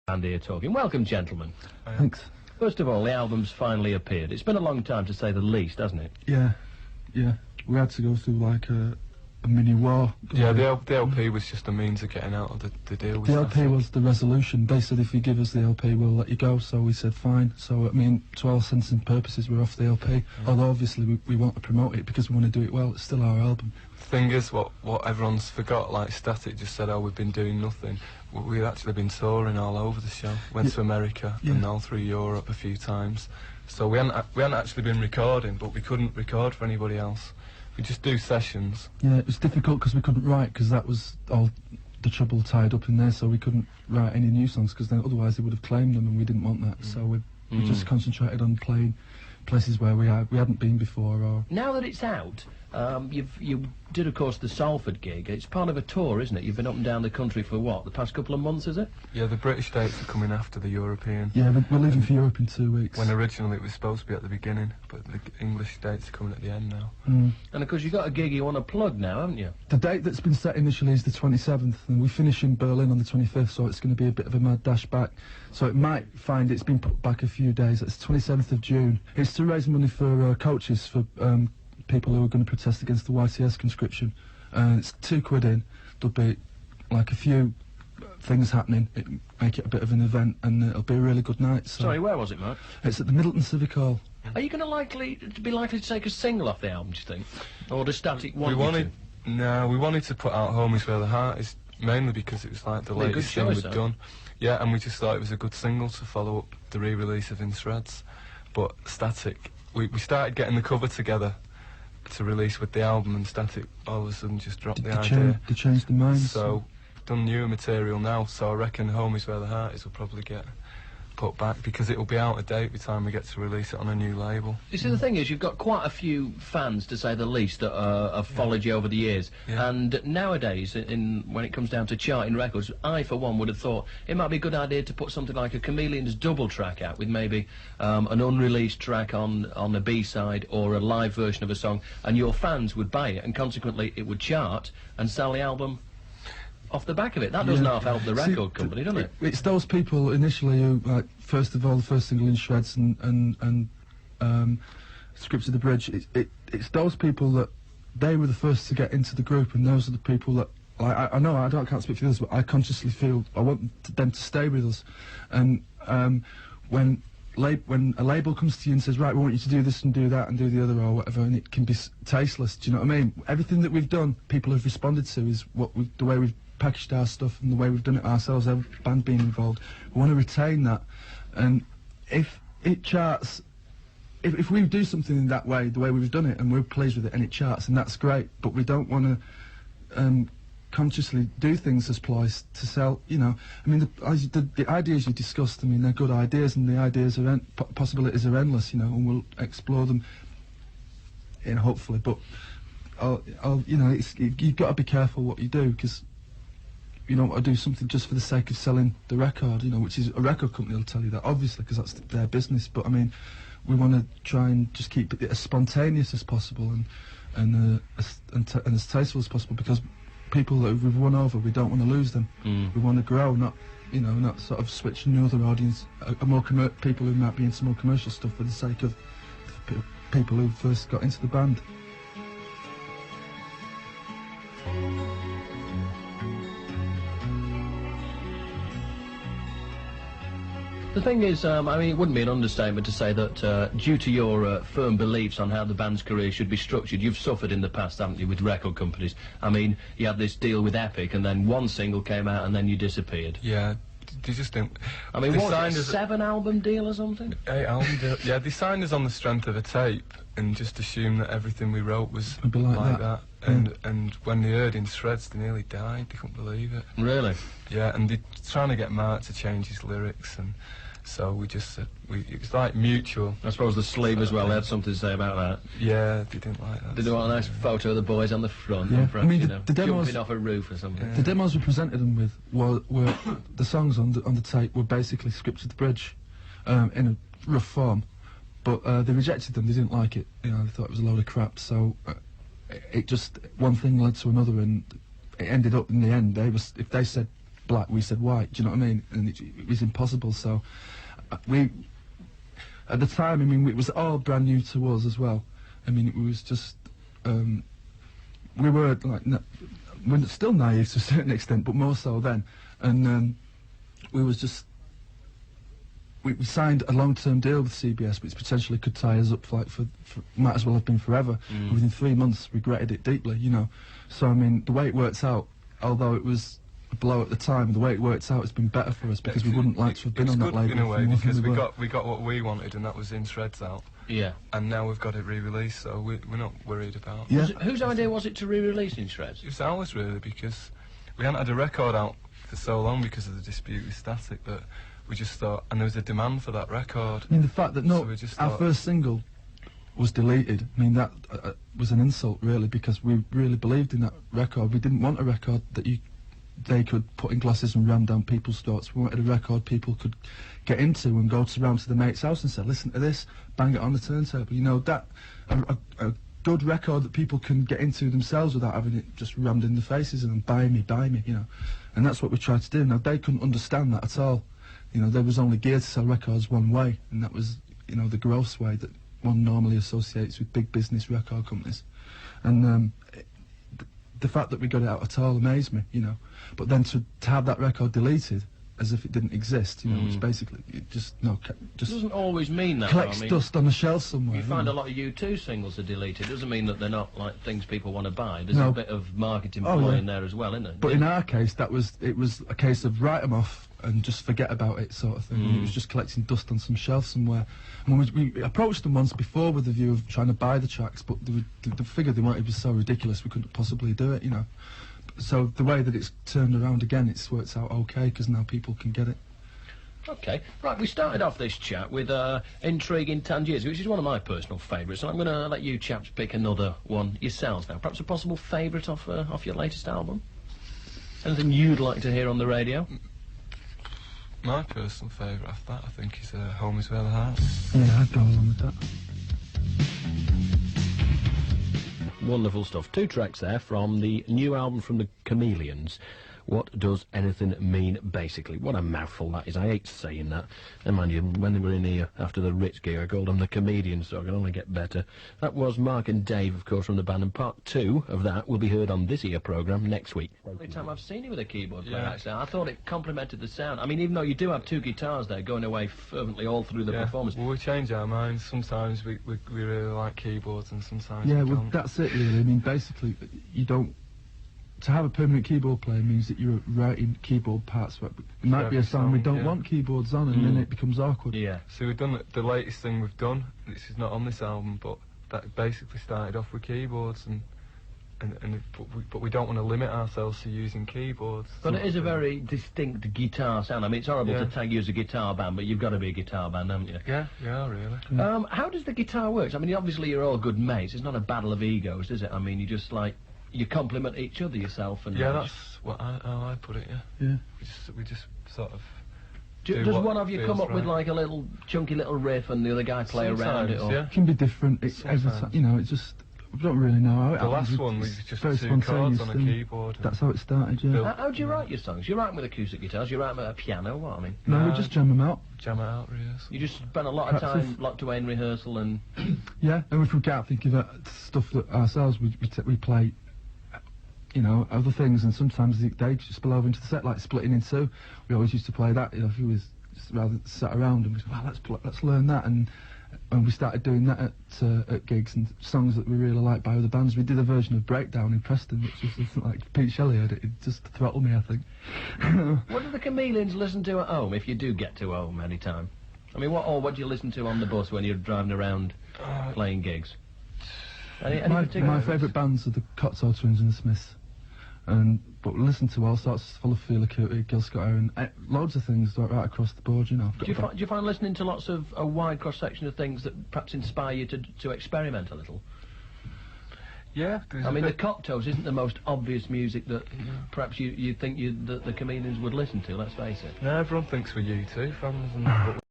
Andy here talking. Welcome, gentlemen. Thanks. First of all, the album's finally appeared. It's been a long time, to say the least, hasn't it? Yeah. We had to go through like a mini war. Yeah, the LP was just a means of getting out of the deal with The LP was the resolution. They said if you give us the LP, we'll let you go. So we said fine. So I mean, to all intents and purposes, we're off the LP. Yeah. Although obviously we want to promote it because we want to do it well. It's still our album. Thing is, what everyone's forgot, like Static just said, oh, we've been doing nothing. We've actually been touring all over the show. Went to America and all through Europe a few times. So we hadn't actually been recording, but we couldn't record for anybody else. We just do sessions. Yeah, it was difficult because we couldn't write, because that was all the trouble tied up in there. So we couldn't write any new songs, because then otherwise they would have claimed them, and we didn't want that. So we just concentrated on playing places where we hadn't been before. Or now that it's out, you did, of course, the Salford gig. It's part of a tour, isn't it? You've been up and down the country for what, the past couple of months, is it? Yeah, the British dates are coming after the European. Yeah, we're leaving for Europe in 2 weeks. When originally it was supposed to be at the beginning, but the English dates are coming at the end now. And of course you've got a gig you want to plug now, haven't you? The date that's been set initially is the 27th, and we finish in Berlin on the 25th, so it's going to be a bit of a mad dash back. So it might find it's been put back a few days. It's 27th of June. It's to raise money for coaches, for people who are going to protest against the YTS conscription. It's £2 in. There'll be like a few things happening. Make it a bit of an event, and it'll be a really good night. So. Sorry, where was it, Mark? It's at the Middleton Civic Hall. Are you going to be likely to take a single off the album, do you think? Or does Static want No, we wanted to put out Home Is Where the Heart Is, mainly because it was like the latest thing we'd done. Yeah, and we just thought it was a good single to follow up the re-release of In Shreds. But Static, we started getting the cover together to release with the album, and Static all of a sudden just dropped the idea. They changed their minds. So we've done newer material now, so I reckon Home Is Where the Heart Is will probably get put back, because it will be out of date by the time we get to release it on a new label. You see, the thing is, you've got quite a few fans, to say the least, that have followed you over the years. And nowadays, when it comes down to charting records, I, for one, would have thought it might be a good idea to put something like a Chameleons double track out, with maybe an unreleased track on a B-side or a live version of a song, and your fans would buy it, and consequently it would chart and sell the album off the back of it. That doesn't half help the record company, does it? It's those people initially who, like, first of all, the first single In Shreds and Scripts of the Bridge, it's those people that they were the first to get into the group, and those are the people that, like, I know I can't speak for others, but I consciously feel I want them to stay with us. And when a label comes to you and says, right, we want you to do this and do that and do the other or whatever, and it can be tasteless, do you know what I mean? Everything that we've done, people have responded to, is the way we've packaged our stuff and the way we've done it ourselves, every band being involved. We want to retain that, and if it charts, if we do something in that way, the way we've done it, and we're pleased with it and it charts, and that's great, but we don't want to consciously do things as ploys to sell, you know. I mean, the ideas you discussed, I mean, they're good ideas, and the ideas are possibilities are endless, you know, and we'll explore them, hopefully, but you know, you've got to be careful what you do, because you don't want to do something just for the sake of selling the record, you know, which is a record company will tell you that, obviously, because that's their business. But I mean, we want to try and just keep it as spontaneous as possible and as tasteful as possible, because people that we've won over, we don't want to lose them. We want to grow, not sort of switch another audience, people who might be into more commercial stuff for the sake of people who first got into the band. The thing is, I mean, it wouldn't be an understatement to say that due to your firm beliefs on how the band's career should be structured, you've suffered in the past, haven't you, with record companies? I mean, you had this deal with Epic, and then one single came out, and then you disappeared. Yeah, they just didn't... I mean, what was it, a 7-album deal or something? 8-album deal. Yeah, they signed us on the strength of a tape, and just assumed that everything we wrote was like that. And when they heard In Shreds, they nearly died. They couldn't believe it. Really? Yeah, and they're trying to get Mark to change his lyrics, and so we just said, it was like mutual. I suppose the sleeve as well, they had something to say about that. Yeah, they didn't like that. Did they want a nice photo of the boys on the front? Yeah, front, I mean, you know, the demos, jumping off a roof or something. Yeah. The demos we presented them with were the songs on the tape were basically Scripts of the Bridge, in a rough form, but they rejected them. They didn't like it. You know, they thought it was a load of crap. So it just, one thing led to another, and it ended up in the end. If they said black, we said white. Do you know what I mean? And it was impossible. So we, at the time, I mean, it was all brand new to us as well. I mean, it was just we were like we're still naive to a certain extent, but more so then. And we was just. We signed a long-term deal with CBS, which potentially could tie us up for might as well have been forever. And within 3 months, regretted it deeply, you know. So I mean, the way it works out, although it was a blow at the time, the way it works out has been better for us because we wouldn't like to have been on that label. In a way, because we got what we wanted, and that was In Shreds out. Yeah. And now we've got it re-released, so we're not worried about. Yeah. Whose idea was it to re-release In Shreds? It was ours really, because we hadn't had a record out for so long because of the dispute with Static that. We just thought, and there was a demand for that record. I mean, the fact that our first single was deleted, I mean, that was an insult, really, because we really believed in that record. We didn't want a record that they could put in glasses and ram down people's throats. We wanted a record people could get into and go around to the mate's house and say, listen to this, bang it on the turntable. You know, that a good record that people can get into themselves without having it just rammed in the faces and buy me, you know. And that's what we tried to do. Now, they couldn't understand that at all. You know, there was only geared to sell records one way, and that was, you know, the gross way that one normally associates with big business record companies. And the fact that we got it out at all amazed me, you know. But then to have that record deleted as if it didn't exist, you know, which basically it just doesn't always mean that. Collects dust on the shelf somewhere. You find a lot of U2 singles are deleted. It doesn't mean that they're not like things people want to buy. There's a bit of marketing ploy in there as well, isn't it? But in our case, it was a case of write them off and just forget about it, sort of thing. And it was just collecting dust on some shelf somewhere. And we approached them once before with the view of trying to buy the tracks, but the figure they wanted was so ridiculous we couldn't possibly do it, you know. So the way that it's turned around again, it's worked out okay because now people can get it. Okay, right, we started off this chat with Intriguing Tangiers, which is one of my personal favourites, and I'm going to let you chaps pick another one yourselves now. Perhaps a possible favourite off your latest album? Anything you'd like to hear on the radio? My personal favourite after that, I think, is Home Is Where the Heart. Yeah, I'd go along with that. Wonderful stuff. 2 tracks there from the new album from the Chameleons. What does anything mean, basically? What a mouthful that is. I hate saying that. And mind you, when they were in here after the Ritz gig, I called them the Comedians, so I can only get better. That was Mark and Dave, of course, from the band, and part 2 of that will be heard on this here programme next week. Every time I've seen you with a keyboard player, actually, I thought it complemented the sound. I mean, even though you do have 2 guitars there going away fervently all through the performance. Well, we change our minds. Sometimes we really like keyboards, and sometimes we don't. Well, that's it, really. I mean, basically, you don't... To have a permanent keyboard player means that you're writing keyboard parts. It might be a song we don't want keyboards on, and then it becomes awkward. Yeah. So we've done the latest thing we've done. This is not on this album, but that basically started off with keyboards, but we don't want to limit ourselves to using keyboards. But it is a very distinct guitar sound. I mean, it's horrible to tag you as a guitar band, but you've got to be a guitar band, haven't you? Yeah, really. How does the guitar work? I mean, obviously you're all good mates. It's not a battle of egos, is it? I mean, you just like... You compliment each other, yourself, and... Yeah, that's what how I put it, Yeah. We just sort of... Does one of you come up with, like, a little chunky little riff and the other guy play around it? Or? It can be different. It's every time, you know, it's just... I don't really know how it happens. The last one was just very 2 chords on a keyboard. That's how it started, yeah. How do you write your songs? You write them with acoustic guitars, you write them at a piano, what I mean? No, we just jam them out. Jam it out, rehearsal. You just spend a lot of time locked away in rehearsal and... Yeah, and we forget thinking about stuff that ourselves we play... You know, other things, and sometimes they just spill over into the set, like Splitting in Two. We always used to play that, you know, if we was just rather sat around and we said, well, let's learn that, and we started doing that at gigs, and songs that we really liked by other bands. We did a version of Breakdown in Preston, which was like Pete Shelley heard it just throttled me, I think. What do the Chameleons listen to at home, if you do get to home any time? I mean, what do you listen to on the bus when you're driving around playing gigs? My favourite bands are the Cocteau Twins and the Smiths. But we listen to all sorts, full of Feel Acuity, Gil Scott-Heron, loads of things right across the board, you know. Do you find listening to lots of a wide cross-section of things that perhaps inspire you to experiment a little? Yeah. I mean, the Cocteaus isn't the most obvious music that perhaps you think that the Chameleons would listen to, let's face it. No, everyone thinks we're U2 fans, and